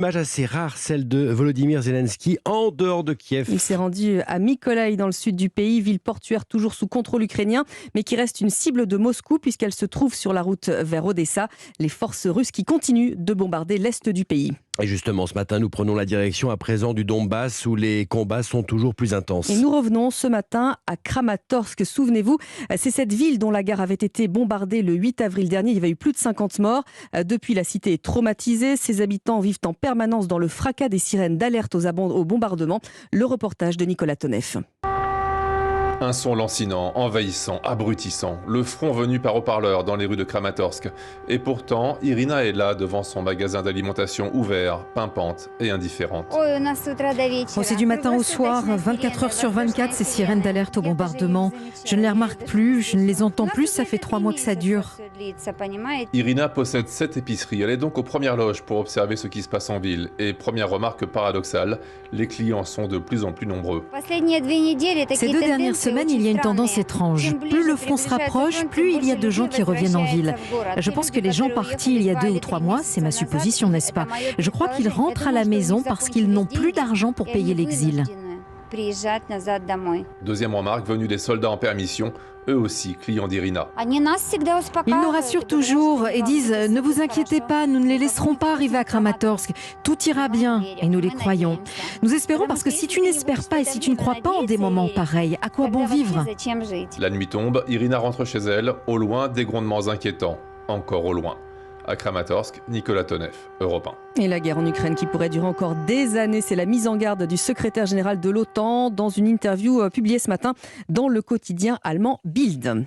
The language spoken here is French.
Image assez rare, celle de Volodymyr Zelensky en dehors de Kiev. Il s'est rendu à Mykolaiv dans le sud du pays, ville portuaire toujours sous contrôle ukrainien, mais qui reste une cible de Moscou puisqu'elle se trouve sur la route vers Odessa. Les forces russes qui continuent de bombarder l'est du pays. Et justement, ce matin, nous prenons la direction à présent du Donbass où les combats sont toujours plus intenses. Et nous revenons ce matin à Kramatorsk. Souvenez-vous, c'est cette ville dont la gare avait été bombardée le 8 avril dernier. Il y avait eu plus de 50 morts. Depuis, la cité est traumatisée. Ses habitants vivent en permanence dans le fracas des sirènes d'alerte au bombardement. Le reportage de Nicolas Tonneff. Un son lancinant, envahissant, abrutissant, le front venu par haut-parleur dans les rues de Kramatorsk. Et pourtant, Irina est là devant son magasin d'alimentation ouvert, pimpante et indifférente. C'est du matin au soir, 24 heures sur 24, ces sirènes d'alerte au bombardement. Je ne les remarque plus, je ne les entends plus, ça fait 3 mois que ça dure. Irina possède 7 épiceries, elle est donc aux premières loges pour observer ce qui se passe en ville. Et première remarque paradoxale, les clients sont de plus en plus nombreux. Ces 2 dernières semaines, il y a une tendance étrange. Plus le front se rapproche, plus il y a de gens qui reviennent en ville. Je pense que les gens partis il y a 2 ou 3 mois, c'est ma supposition, n'est-ce pas? Je crois qu'ils rentrent à la maison parce qu'ils n'ont plus d'argent pour payer l'exil. Deuxième remarque venue des soldats en permission, eux aussi clients d'Irina. Ils nous rassurent toujours et disent « Ne vous inquiétez pas, nous ne les laisserons pas arriver à Kramatorsk. Tout ira bien. » Et nous les croyons. Nous espérons parce que si tu n'espères pas et si tu ne crois pas en des moments pareils, à quoi bon vivre? La nuit tombe, Irina rentre chez elle, au loin des grondements inquiétants. Encore au loin. À Kramatorsk, Nicolas Tonneff, Europe 1. Et la guerre en Ukraine qui pourrait durer encore des années, c'est la mise en garde du secrétaire général de l'OTAN dans une interview publiée ce matin dans le quotidien allemand Bild.